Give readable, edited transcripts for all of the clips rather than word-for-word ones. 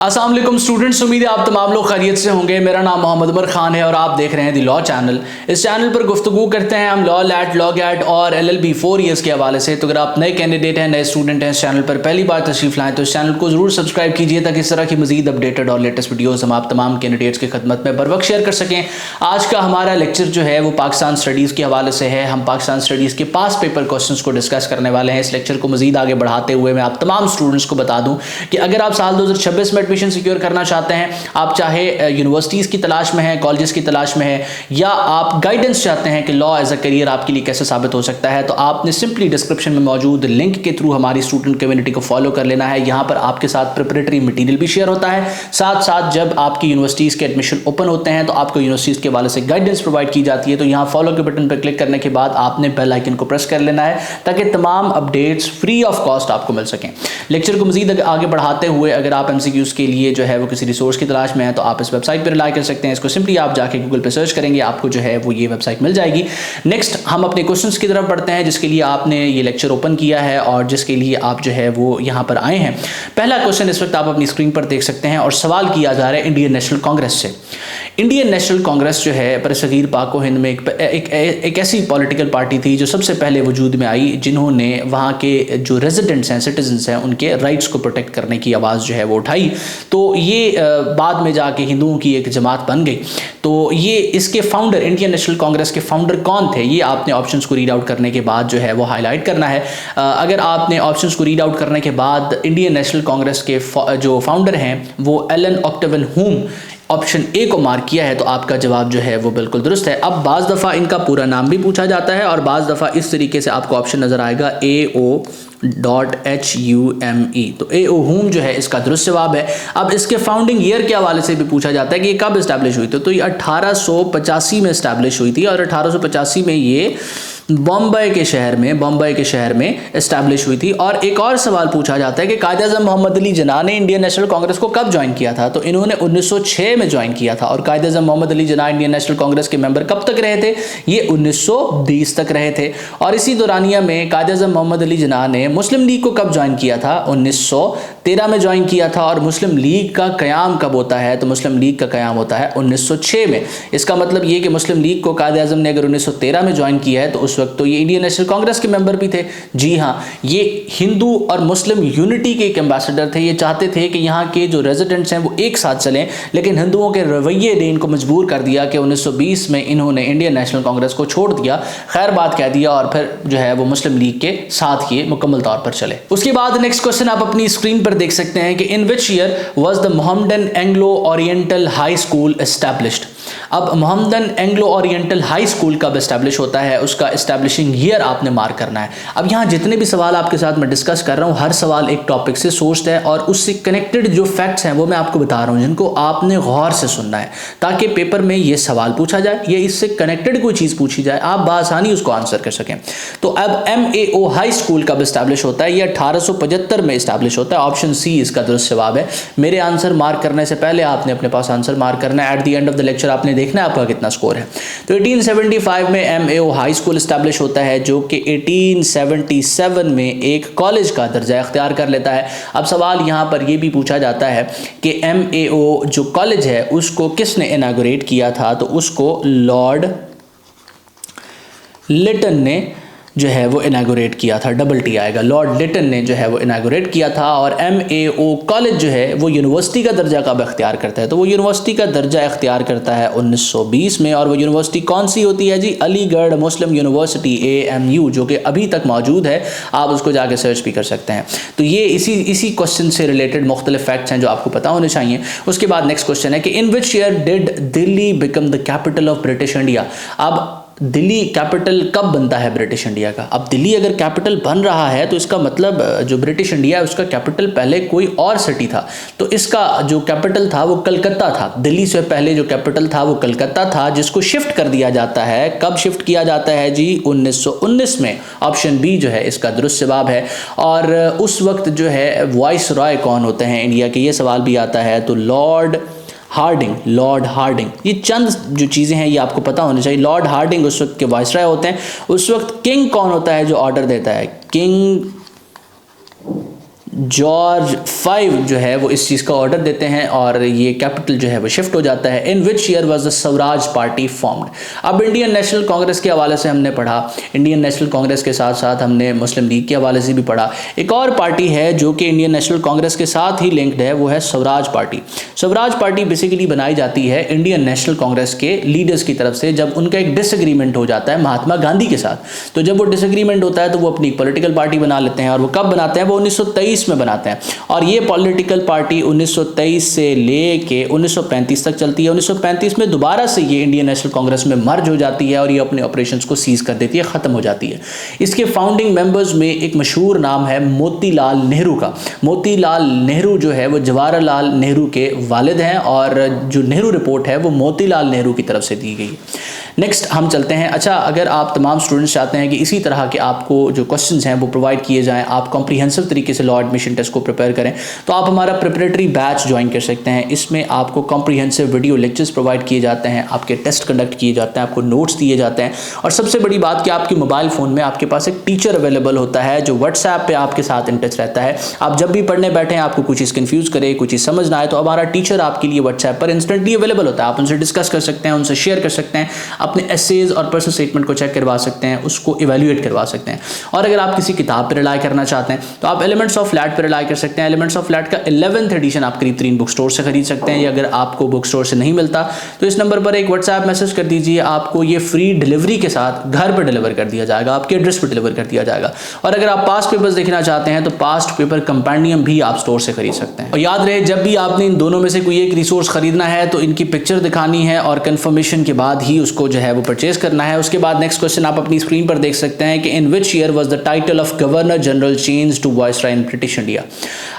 अस्सलाम वालेकुम स्टूडेंट्स, उम्मीद है आप तमाम लोग खैरियत से होंगे। मेरा नाम मोहम्मद उमर खान है और आप देख रहे हैं दी लॉ चैनल। इस चैनल पर गुफ्तगू करते हैं हम लॉ लैट, लॉ गैट और LLB 4 ईयर्स के हवाले से। तो अगर आप नए कैंडिडेट हैं, नए स्टूडेंट हैं, इस चैनल पर पहली बार तशरीफ लाएं तो इस चैनल को जरूर सब्सक्राइब कीजिए ताकि इस तरह की मजीद अपडेटेड और लेटेस्ट वीडियोज़ हम आप तमाम कैंडिडेट्स की खदमत में बर वक्त शेयर कर सकें। आज का हमारा लेक्चर जो है वो पाकिस्तान स्टडीज़ के हवाले से है। हम पाकिस्तान स्टडीज़ के पास पेपर क्वेश्चन को डिस्कस करने वाले हैं। इस लेक्चर को मजीद आगे बढ़ाते हुए मैं आप तमाम स्टूडेंट्स को बता दूँ कि अगर आप साल 2026 में एडमिशन सिक्योर करना चाहते हैं, आप चाहे यूनिवर्सिटीज़ की तलाश में हैं, कॉलेजेस की तलाश में हैं, या आप गाइडेंस चाहते हैं कि लॉ एज अ करियर आपके लिए कैसे साबित हो सकता है, तो आपने सिंपली डिस्क्रिप्शन में मौजूद लिंक के थ्रू हमारी स्टूडेंट कम्युनिटी को फॉलो कर लेना है। यहाँ पर आपके साथ प्रिपरेटरी मटेरियल भी शेयर होता है। साथ साथ जब आपकी यूनिवर्सिटीज़ के एडमिशन ओपन होते हैं तो आपको यूनिवर्सिटीज़ के हवाले से गाइडेंस प्रोवाइड की जाती है। तो यहाँ फॉलो के बटन पर क्लिक करने के बाद आपने बेल आइकन को प्रेस कर लेना है ताकि तमाम अपडेट्स फ्री ऑफ कॉस्ट आपको मिल सकें। लेक्चर को मजीद आगे बढ़ाते हुए अगर आप MCQs के लिए जो है वो किसी रिसोर्स की तलाश में है तो आप इस वेबसाइट पर रिलाई कर सकते हैं। इसको सिंपली आप जाके गूगल पे सर्च करेंगे, आपको जो है वो ये वेबसाइट मिल जाएगी। नेक्स्ट हम अपने क्वेश्चंस की तरफ बढ़ते हैं जिसके लिए आपने ये लेक्चर ओपन किया है और जिसके लिए आप जो है वो यहाँ पर आए हैं। पहला क्वेश्चन इस वक्त आप अपनी स्क्रीन पर देख सकते हैं और सवाल किया जा रहा है इंडियन नेशनल कांग्रेस से। इंडियन नेशनल कांग्रेस जो है बरसगीर पाक व हिंद में एक ऐसी पॉलिटिकल पार्टी थी जो सबसे पहले वजूद में आई, जिन्होंने वहाँ के जो रेजिडेंट्स हैं, सिटीजन्स हैं, उनके राइट्स को प्रोटेक्ट करने की आवाज़ जो है वो उठाई। तो ये बाद में जाके हिंदुओं की एक जमात बन गई। तो ये इसके फाउंडर, इंडियन नेशनल कांग्रेस के फाउंडर कौन थे, ये आपने ऑप्शंस को रीड आउट करने के बाद जो है वो हाईलाइट करना है। अगर आपने ऑप्शंस को रीड आउट करने के बाद इंडियन नेशनल कांग्रेस के जो फाउंडर हैं वो Allan Octavian Hume option A को मार्क किया है तो आपका जवाब जो है वो बिल्कुल दुरुस्त है। अब बाज़ दफ़ा इनका पूरा नाम भी पूछा जाता है और बाज़ दफ़ा इस तरीके से आपको ऑप्शन नज़र आएगा AO.HUME। तो AO ह्यूम जो है इसका दुरुस्त जवाब है। अब इसके फाउंडिंग ईयर के हवाले से भी पूछा जाता है कि ये कब इस्टेब्लिश हुई थी। तो ये 1885 में इस्टेब्लिश हुई थी और 1885 में ये बॉम्बे के शहर में इस्टेब्लिश हुई थी। और एक और सवाल पूछा जाता है कि कायद-ए-आज़म मोहम्मद अली जिन्ना ने इंडियन नेशनल कांग्रेस को कब ज्वाइन किया था। तो इन्होंने 1906 में ज्वाइन किया था। और Quaid-e-Azam Mohammad Ali Jinnah Indian National Congress के मेंबर कब तक रहे थे, ये 1920 तक रहे थे। और इसी दौरानिया में कायद-ए-आज़म मोहम्मद अली जिन्ना ने मुस्लिम लीग को कब ज्वाइन किया था, 1913 में ज्वाइन किया था। और मुस्लिम लीग का क़याम कब होता है, तो मुस्लिम लीग का क़याम होता है 1906 में। इसका मतलब ये कि मुस्लिम लीग को कायद-ए-आज़म ने अगर 1913 में ज्वाइन किया है तो उस वक्त तो ये इंडियन नेशनल कांग्रेस के मेंबर भी थे। जी हाँ, ये हिंदू और मुस्लिम यूनिटी के एक एम्बेसडर थे। ये चाहते थे कि यहाँ के जो रेजिडेंट्स हैं वो एक साथ चलें, लेकिन हिंदुओं के रवैये ने इनको मजबूर कर दिया कि 1920 में इन्होंने इंडियन नेशनल कांग्रेस को छोड़ दिया, खैर बात कह दिया और फिर जो है वो मुस्लिम लीग के साथ ये मुकम्मल तौर पर चले। उसके बाद नेक्स्ट क्वेश्चन आप अपनी स्क्रीन पर देख सकते हैं कि in which year was the Mohammedan Anglo Oriental High School established. अब Mohammedan Anglo Oriental High School कब एस्टैब्लिश होता है, उसका एस्टैब्लिशिंग ईयर आपने मार्क करना है। अब यहाँ जितने भी सवाल आपके साथ मैं डिस्कस कर रहा हूँ, हर सवाल एक टॉपिक से सोर्स्ड है और उससे कनेक्टेड जो फैक्ट्स हैं वो मैं आपको बता रहा हूँ, जिनको आपने गौर से सुनना है ताकि पेपर में ये सवाल पूछा जाए या इससे कनेक्टेड कोई चीज़ पूछी जाए, आप बआसानी उसको आंसर कर सकें। तो अब MAO हाई स्कूल कब एस्टैब्लिश होता है, ये 1875 में एस्टैब्लिश होता है। ऑप्शन सी इसका दुरुस्त जवाब है। मेरे आंसर मार्क करने से पहले आपने अपने पास आंसर मार्क करना है। At the end of the lecture आपने देखना है आपका कितना स्कोर है। तो 1875 में MAO हाई स्कूल एस्टैब्लिश होता है जो कि 1877 में एक कॉलेज का दर्जा इख्तियार कर लेता है। अब सवाल यहाँ पर यह भी पूछा जाता है कि MAO जो कॉलेज है उसको किसने इनागोरेट किया था, तो उसको लॉर्ड लिटन ने जो है वो इनागोरेट किया था। डबल टी आएगा। लॉर्ड लिटन ने जो है वो इनागोरेट किया था। और MAO कॉलेज जो है वो यूनिवर्सिटी का दर्जा कब इख्तियार करता है, तो वो यूनिवर्सिटी का दर्जा इख्तियार करता है 1920 में। और वो यूनिवर्सिटी कौन सी होती है जी, अलीगढ़ मुस्लिम यूनिवर्सिटी AMU, जो कि अभी तक मौजूद है, आप उसको जाके सर्च भी कर सकते हैं। तो ये इसी क्वेश्चन से रिलेटेड मुख्तलिफ फैक्ट्स हैं जो आपको पता होने चाहिए। उसके बाद नेक्स्ट क्वेश्चन है कि in which year did Delhi become the capital of British India. अब दिल्ली कैपिटल कब बनता है ब्रिटिश इंडिया का। अब दिल्ली अगर कैपिटल बन रहा है तो इसका मतलब जो ब्रिटिश इंडिया है उसका कैपिटल पहले कोई और सिटी था। तो इसका जो कैपिटल था वो कलकत्ता था। दिल्ली से पहले जो कैपिटल था वो कलकत्ता था, जिसको शिफ्ट कर दिया जाता है। कब शिफ्ट किया जाता है जी, 1919 में। ऑप्शन बी जो है इसका दुरुस्त जवाब है। और उस वक्त जो है वाइस रॉय कौन होते हैं इंडिया के, ये सवाल भी आता है। तो लॉर्ड हार्डिंग। ये चंद जो चीज़ें हैं ये आपको पता होनी चाहिए। लॉर्ड हार्डिंग उस वक्त के वाइसराय होते हैं। उस वक्त किंग कौन होता है जो ऑर्डर देता है, किंग जॉर्ज 5 जो है वो इस चीज़ का ऑर्डर देते हैं और ये कैपिटल जो है वो शिफ्ट हो जाता है। In which year was the Swaraj Party formed. अब इंडियन नेशनल कांग्रेस के हवाले से हमने पढ़ा, इंडियन नेशनल कांग्रेस के साथ साथ हमने मुस्लिम लीग के हवाले से भी पढ़ा। एक और पार्टी है जो कि इंडियन नेशनल कांग्रेस के साथ ही लिंक्ड है, वो है Swaraj party. Swaraj party basically बनाई जाती है इंडियन नेशनल कांग्रेस के लीडर्स की तरफ से जब उनका एक डिसएग्रीमेंट हो जाता है महात्मा गांधी के साथ। तो जब वो डिसएग्रीमेंट होता है तो वो अपनी पॉलिटिकल पार्टी बना लेते हैं और वो कब बनाते हैं, वो 1923 में बनाते हैं और ये पॉलिटिकल पार्टी 1923 से लेके 1935 तक चलती है। 1935 में दोबारा से ये इंडियन नेशनल कांग्रेस में मर्ज हो जाती है और ये अपने ऑपरेशंस को सीज कर देती है, खत्म हो जाती है। इसके फाउंडिंग मेंबर्स में एक मशहूर नाम है मोतीलाल नेहरू का। मोतीलाल नेहरू जो है वो जवाहरलाल नेहरू के वालिद हैं और जो नेहरू रिपोर्ट है वो मोतीलाल नेहरू की तरफ से दी गई। नेक्स्ट हम चलते हैं। अच्छा, अगर आप तमाम स्टूडेंट्स चाहते हैं कि इसी तरह के आपको जो क्वेश्चंस हैं वो प्रोवाइड किए जाएं, आप कॉम्प्रिहेंसिव तरीके से लॉ एडमिशन टेस्ट को प्रिपेयर करें, तो आप हमारा प्रिपरेटरी बैच ज्वाइन कर सकते हैं। इसमें आपको कॉम्प्रिहेंसिव वीडियो लेक्चर्स प्रोवाइड किए जाते हैं, आपके टेस्ट कंडक्ट किए जाते हैं, आपको नोट्स दिए जाते हैं और सबसे बड़ी बात कि आपके मोबाइल फ़ोन में आपके पास एक टीचर अवेलेबल होता है जो व्हाट्सएप पे आपके साथ इन टच रहता है। आप जब भी पढ़ने बैठे हैं, आपको कुछ चीज़ कन्फ्यूज करे, कुछ चीज़ समझ ना आए, तो हमारा टीचर आपके लिए व्हाट्सएप पर इंस्टेंटली अवेलेबल होता है। आप उनसे डिस्कस कर सकते हैं, उनसे शेयर कर सकते हैं, अपने एसेज और पर्सनल स्टेटमेंट को चेक करवा सकते हैं, उसको इवैल्यूएट करवा सकते हैं। और अगर आप किसी किताब पर रिलाई करना चाहते हैं तो आप एलिमेंट्स ऑफ लैट पर रिलाई कर सकते हैं। एलिमेंट्स ऑफ लैट का 11th एडिशन आप करीब 3 बुक स्टोर से खरीद सकते हैं, या अगर आपको बुक स्टोर से नहीं मिलता तो इस नंबर पर एक व्हाट्सएप मैसेज कर दीजिए, आपको ये फ्री डिलीवरी के साथ घर पर डिलीवर कर दिया जाएगा, आपके एड्रेस पर डिलीवर कर दिया जाएगा। और अगर आप पास्ट पेपर्स देखना चाहते हैं तो पास्ट पेपर कंपेंडियम भी आप स्टोर से खरीद सकते हैं। और याद रहे, जब भी आपने इन दोनों में से कोई एक रिसोर्स खरीदना है तो इनकी पिक्चर दिखानी है और कंफर्मेशन के बाद ही उसको जो है वो परचेज करना है। उसके बाद नेक्स्ट क्वेश्चन आप अपनी स्क्रीन पर देख सकते हैं कि in which year was the title of governor general change to viceroy in British India.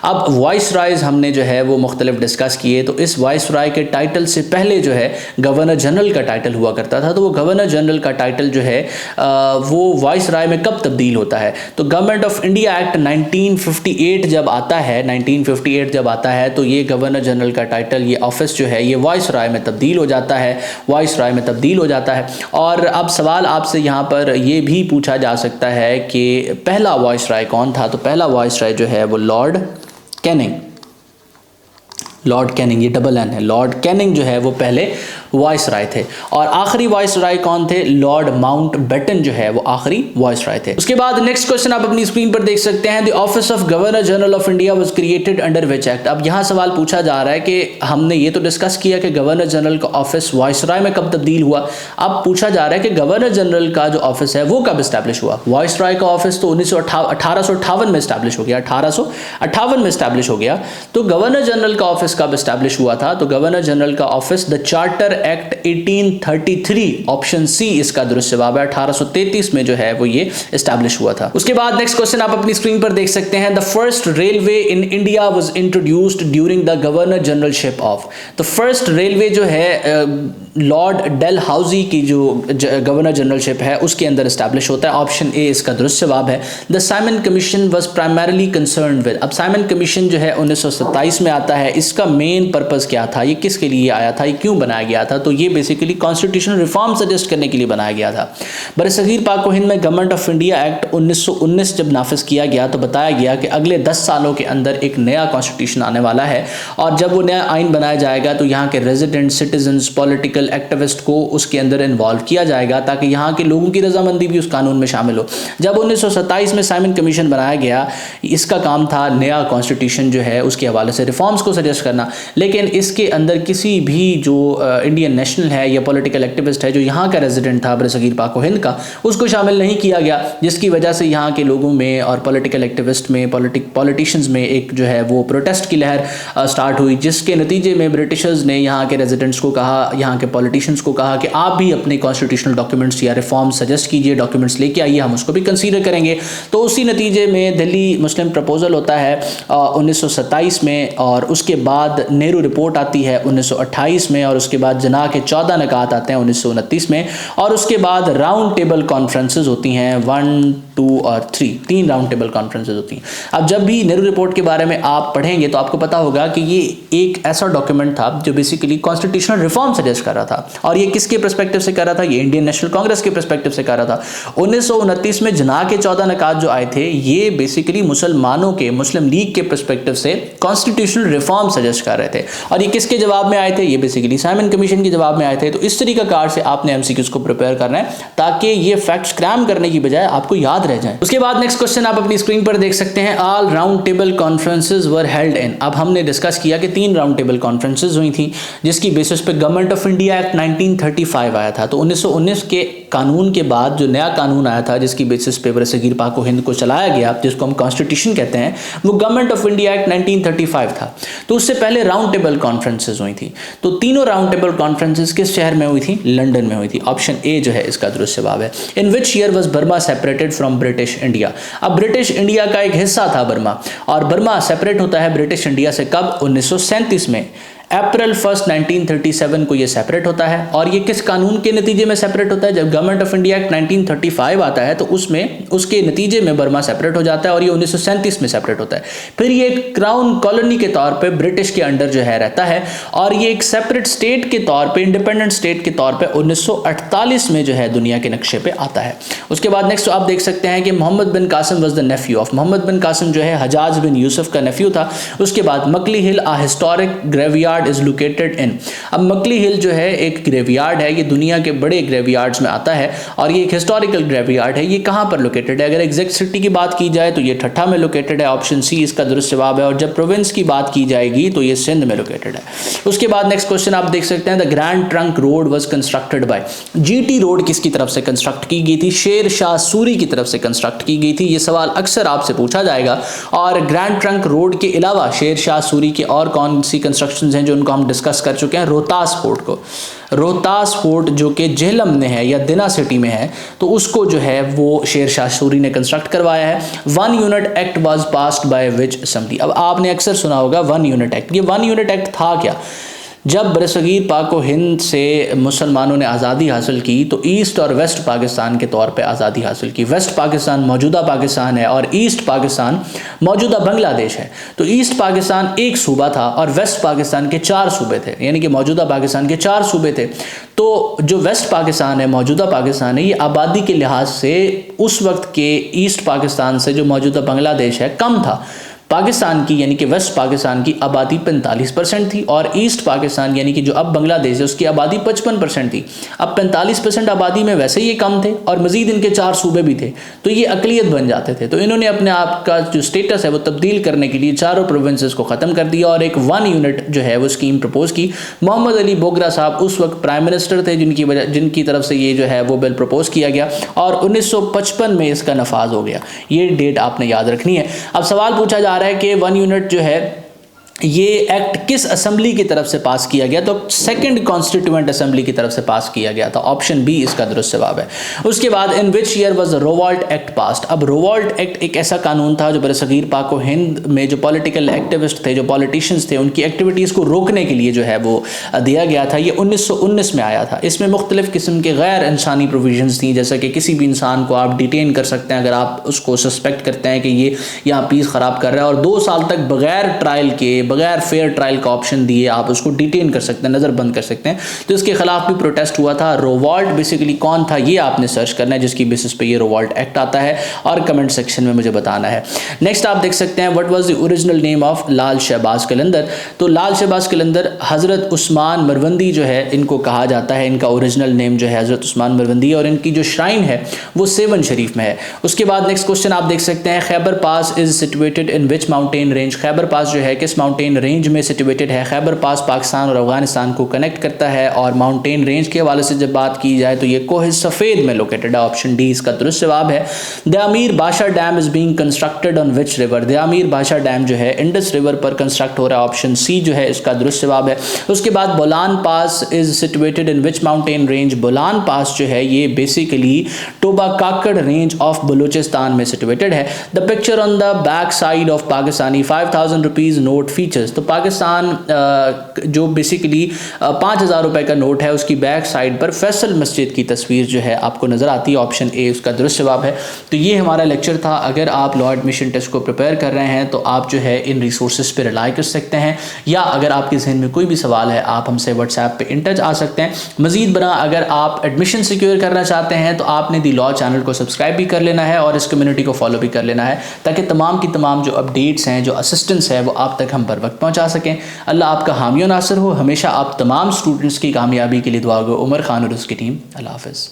अब वाइसरायज हमने जो है वो मुख्तलिफ डिस्कस किए, तो इस वाइसराय के टाइटल से पहले जो है गवर्नर जनरल का टाइटल हुआ करता था। तो वो गवर्नर जनरल का टाइटल जो है वो वाइसराय में कब तब्दील होता है, तो गवर्नमेंट ऑफ इंडिया एक्ट 1958 जब आता है, 1958 जब आता है तो ये गवर्नर जनरल का टाइटल, ये ऑफिस जो है ये वाइसराय में तब्दील हो जाता है, वाइसराय में तब्दील हो जाता है। और अब सवाल आपसे यहाँ पर ये भी पूछा जा सकता है कि पहला वाइसराय कौन था, तो पहला वाइसराय जो है वो लॉर्ड कैनिंग, लॉर्ड कैनिंग, ये डबल एन है, लॉर्ड कैनिंग जो है वो पहले वाइसराय थे। और आखिरी वाइसराय कौन थे, लॉर्ड माउंटबेटन जो है वो आखिरी वाइसराय थे। उसके बाद नेक्स्ट क्वेश्चन आप अपनी स्क्रीन पर देख सकते हैं, the office of governor general of India was created under which act. अब यहाँ सवाल पूछा जा रहा है कि हमने ये तो डिस्कस किया कि गवर्नर जनरल का ऑफिस वाइसराय में कब तब्दील हुआ, अब पूछा जा रहा है कि गवर्नर जनरल का जो ऑफिस है वो कब इस्टेब्लिश हुआ। वाइसराय का ऑफिस तो 1858 में इस्टेब्लिश हो गया, 1858 में इस्टेब्लिश हो गया। तो गवर्नर जनरल का ऑफिस कब इस्टेब्लिश हुआ था, तो गवर्नर जनरल का office the charter act 1833 option C इसका दुरुस्त जवाब है, 1833 में जो है वो ये इस्टेब्लिश हुआ था। उसके बाद नेक्स्ट क्वेश्चन आप अपनी स्क्रीन पर देख सकते हैं, the first railway in India was introduced during the governor generalship of. तो फर्स्ट रेलवे जो है लॉर्ड डेलहाउजी की जो गवर्नर जनरलशिप है उसके अंदर इस्टेब्लिश होता है, ऑप्शन ए इसका दुरुस्त जवाब है। The Simon commission was primarily concerned with. अब साइमन कमीशन जो है 1927 में आता है, इसका मेन पर्पस क्या था, ये किसके लिए आया था, ये क्यों बनाया गया था, तो ये बेसिकली कॉन्स्टिट्यूशनल रिफॉर्म सजेस्ट करने के लिए बनाया गया था। बरसगीर पाक व हिंद में गवर्नमेंट ऑफ इंडिया एक्ट 1919 जब नाफिज किया गया तो बताया गया कि अगले 10 सालों के अंदर एक नया कॉन्स्टिट्यूशन आने वाला है और जब वो नया आइन बनाया जाएगा तो यहाँ के रेजिडेंट सिटीजन्स, पॉलिटिकल एक्टिविस्ट को उसके अंदर इन्वॉल्व किया जाएगा ताकि यहाँ के लोगों की रजामंदी भी उस कानून में शामिल हो। जब 1927 में साइमन कमीशन बनाया गया, इसका काम था नया कॉन्स्टिट्यूशन जो है उसके हवाले से रिफॉर्म्स को सजेस्ट करना, लेकिन इसके अंदर किसी भी जो इंडियन नेशनल है या पॉलिटिकल एक्टिविस्ट है जो यहाँ का रेजिडेंट था बरसगीर पाक व हिंद का, उसको शामिल नहीं किया गया, जिसकी वजह से यहाँ के लोगों में और पॉलिटिकल एक्टिविस्ट में, पॉलिटिशियंस में एक जो है वो प्रोटेस्ट की लहर स्टार्ट हुई, जिसके नतीजे में ब्रिटिशर्स ने यहाँ के रेजिडेंट्स को कहा, यहाँ के पॉलिटिशियंस को कहा कि आप भी अपने कॉन्स्टिट्यूशनल डॉक्यूमेंट्स या रिफॉर्म्स सजेस्ट कीजिए, डॉक्यूमेंट्स लेके आइए, हम उसको भी कंसीडर करेंगे। तो उसी नतीजे में दिल्ली मुस्लिम प्रपोजल होता है 1927 में और उसके बाद नेहरू रिपोर्ट आती है 1928 में और उसके बाद जना के 14 निकात आते हैं 1929 में, और उसके बाद राउंड टेबल कॉन्फ्रेंसेज होती हैं 1, 2 और 3, 3 राउंड टेबल कॉन्फ्रेंसेज होती हैं। अब जब भी नेहरू रिपोर्ट के बारे में आप पढ़ेंगे तो आपको पता होगा कि ये एक ऐसा डॉक्यूमेंट था जो बेसिकली कॉन्स्टिट्यूशनल रिफॉर्म सजेस्ट कर रहा था, और ये किसके पर्सपेक्टिव से कर रहा था? ये इंडियन नेशनल कांग्रेस के पर्सपेक्टिव से कर रहा था। 1929 में जना के 14 निकात जो आए थे ये बेसिकली मुसलमानों के, मुस्लिम लीग के पर्सपेक्टिव से कॉन्स्टिट्यूशनल रिफॉर्म सजेस्ट कर रहे थे, और ये किसके जवाब में आए थे? ये बेसिकली साइमन कमीशन के जवाब में आए थे। तो इस तरीका कार से आपने एमसीक्यूज को प्रिपेयर करना है ताकि ये फैक्ट्स क्रैम करने की बजाय आपको याद रह जाए। उसके बाद नेक्स्ट क्वेश्चन आप अपनी स्क्रीन पर देख सकते हैं, all round table conferences were held in. अब हमने डिस्कस किया कि 3 राउंड टेबल कॉन्फ्रेंसेज हुई थी जिसकी बेसिस पे गवर्नमेंट ऑफ इंडिया एक्ट 1935 आया था। तो 1919 के कानून के बाद जो नया कानून आया था जिसकी बेसिस पे बरसगीर पाक व हिंद को चलाया गया, जिसको हम कॉन्स्टिट्यूशन कहते हैं, वो गवर्नमेंट ऑफ इंडिया एक्ट 1935 था। तो उससे पहले राउंड टेबल कॉन्फ्रेंसेज हुई थी। तो तीनों राउंड टेबल कॉन्फ्रेंसेज किस शहर में हुई थी? लंदन में हुई थी। ऑप्शन ए जो है इसका दुरुस्त जवाब है। In which year was Burma separated from British India? अब ब्रिटिश इंडिया का एक हिस्सा था बर्मा, और बर्मा सेपरेट होता है ब्रिटिश इंडिया से कब? 1937 में। अप्रैल 1 1937 को ये सेपरेट होता है, और ये किस कानून के नतीजे में सेपरेट होता है? जब गवर्नमेंट ऑफ इंडिया एक्ट 1935 आता है तो उसमें उसके नतीजे में बर्मा सेपरेट हो जाता है, और ये 1937 में सेपरेट होता है। फिर ये एक क्राउन कॉलोनी के तौर पे ब्रिटिश के अंडर जो है रहता है, और ये एक सेपरेट स्टेट के तौर पे, इंडिपेंडेंट स्टेट के तौर पे 1948 में जो है दुनिया के नक्शे पे आता है। उसके बाद नेक्स्ट आप देख सकते हैं कि Muhammad bin Qasim was the nephew of. Muhammad bin Qasim जो है हजाज बिन यूसुफ का नेफ्यू था। उसके बाद Makli Hill a historic graveyard is located in. अब मकली हिल जो है एक ग्रेवयार्ड है, ये दुनिया के बड़े ग्रेवयार्ड्स में आता है, और ये एक हिस्टोरिकल ग्रेवयार्ड है। ये कहाँ पर लोकेटेड है? अगर एग्जैक्ट सिटी की बात की जाए तो ये ठट्ठा में लोकेटेड है, ऑप्शन सी इसका दुरुस्त जवाब है। और जब प्रोविंस की बात की जाएगी तो ये सिंध में लोकेटेड है। उसके बाद नेक्स्ट क्वेश्चन आप देख सकते हैं, the grand trunk road was constructed by. GT road किसकी तरफ से कंस्ट्रक्ट की गई थी? शेर शाह सूरी की तरफ से कंस्ट्रक्ट की गई थी। ये सवाल अक्सर आपसे पूछा जाएगा। और ग्रैंड ट्रंक रोड के अलावा शेर शाह सूरी के और कौन सी कंस्ट्रक्शंस हैं जो उनको हम डिस्कस कर चुके हैं? रोहतास फोर्ट को, रोहतास फोर्ट जो कि जेहलम में है या दिना सिटी में है, तो उसको जो है वो शेर शाह सूरी ने कंस्ट्रक्ट करवाया है। 1 unit act was passed by which assembly? अब आपने अक्सर सुना होगा 1 यूनिट एक्ट। ये 1 यूनिट एक्ट था क्या? जब बरसगीर पाक व हिंद से मुसलमानों ने आज़ादी हासिल की तो ईस्ट और वेस्ट पाकिस्तान के तौर पे आज़ादी हासिल की। वेस्ट पाकिस्तान मौजूदा पाकिस्तान है और ईस्ट पाकिस्तान मौजूदा बांग्लादेश है। तो ईस्ट पाकिस्तान एक सूबा था और वेस्ट पाकिस्तान के 4 सूबे थे, यानी कि मौजूदा पाकिस्तान के 4 सूबे थे। तो जो वेस्ट पाकिस्तान है, मौजूदा पाकिस्तान है, ये आबादी के लिहाज से उस वक्त के ईस्ट पाकिस्तान से जो मौजूदा बांग्लादेश है कम था। पाकिस्तान की यानी कि वेस्ट पाकिस्तान की आबादी 45% थी और ईस्ट पाकिस्तान यानी कि जो अब बांग्लादेश है उसकी आबादी 55% थी। अब 45% आबादी में वैसे ही ये कम थे और मज़ीद इनके 4 सूबे भी थे, तो ये अकलियत बन जाते थे। तो इन्होंने अपने आप का जो स्टेटस है वो तब्दील करने के लिए चारों प्रोविंसेस को ख़त्म कर दिया और एक 1 यूनिट जो है वो स्कीम प्रपोज की। मोहम्मद अली बोगरा साहब उस वक्त प्राइम मिनिस्टर थे जिनकी तरफ से ये जो है वो बिल प्रपोज किया गया और 1955 में इसका नफाज हो गया। ये डेट आपने याद रखनी है। अब सवाल पूछा जा रहा है कि 1 यूनिट जो है ये एक्ट किस असेंबली की तरफ से पास किया गया, तो सेकंड कॉन्स्टिट्यूएंट असेंबली की तरफ से पास किया गया था। ऑप्शन बी इसका दुरुस्त जवाब है। उसके बाद in which year was Rowlatt Act passed. अब रोवाल्ट एक्ट एक ऐसा कानून था जो बरसगीर पाक व हिंद में जो पॉलिटिकल एक्टिविस्ट थे, जो पॉलिटिशियंस थे, उनकी एक्टिविटीज़ को रोकने के लिए जो है वो दिया गया था। ये 1919 में आया था। इसमें मुख्तलिफ किस्म के गैर इंसानी प्रोविजंस थी, जैसे कि किसी भी इंसान को आप डिटेन कर सकते हैं अगर आप उसको सस्पेक्ट करते हैं कि ये यहाँ पीस ख़राब कर रहा है, और 2 साल तक बगैर ट्रायल के, बगैर फेयर ट्रायल का ऑप्शन दिए आप उसको डिटेन कर सकते हैं, नज़रबंद कर सकते हैं। तो इसके खिलाफ भी प्रोटेस्ट हुआ था। रोवाल्ट बेसिकली कौन था ये आपने सर्च करना है, जिसकी बेसिस पे ये रोवाल्ट एक्ट आता है और कमेंट सेक्शन में मुझे बताना है। नेक्स्ट आप देख सकते हैं what was the original name of Lal Shahbaz Qalandar. तो लाल शहबाज कलंदर हज़रत उस्मान मरवंदी जो है इनको कहा जाता है। इनका ओरिजिनल नेम जो है हज़रत उस्मान मरवंदी और इनकी जो श्राइन है वो सेवन शरीफ में है। उसके बाद नेक्स्ट क्वेश्चन आप देख सकते हैं Khyber Pass is situated in which mountain range. Khyber Pass जो है किस माउंटेन रेंज में सिचुएटेड है। खैबर पास पाकिस्तान और अफगानिस्तान को कनेक्ट करता है और माउंटेन रेंज के हवाले से जब बात की जाए तो ये कोह सफ़ेद में लोकेटेड है। ऑप्शन डी इसका दुरुस्त जवाब है। द अमीर बादशाह dam is being constructed on which river. The अमीर बादशाह डैम जो है इंडस रिवर पर कंस्ट्रक्ट हो रहा है। ऑप्शन सी जो है इसका दुरुस्त जवाब है। उसके बाद Bolan Pass is situated in which mountain range. Bolan Pass जो है ये basically Toba Kakar range of Balochistan में सिचुएटेड है। The picture on the back side of Pakistani 5000 rupees note feature teachers. तो पाकिस्तान जो बेसिकली 5,000 रुपये का नोट है, उसकी बैक साइड पर फैसल मस्जिद की तस्वीर जो है आपको नज़र आती है। ऑप्शन ए उसका दुरुस्त जवाब है। तो ये हमारा लेक्चर था। अगर आप लॉ एडमिशन टेस्ट को प्रिपेयर कर रहे हैं तो आप जो है इन रिसोर्सेज पर रिलाई कर सकते हैं, या अगर आपके जहन में कोई भी सवाल है आप हमसे व्हाट्सएप पे इन टच आ सकते हैं। मजीद बना अगर आप एडमिशन सिक्योर करना चाहते हैं तो आपने दी लॉ चैनल को सब्सक्राइब भी कर लेना है और इस कम्युनिटी को फॉलो भी कर लेना है, ताकि तमाम की तमाम जो अपडेट्स हैं, जो असिस्टेंस है, वो आप तक हम बर वक्त पहुँचा सकें। अल्लाह आपका हामी और नासिर हो। हमेशा आप तमाम स्टूडेंट्स की कामयाबी के लिए दुआ गो। उमर खान और उसकी टीम। अल्लाह हाफ़िज़।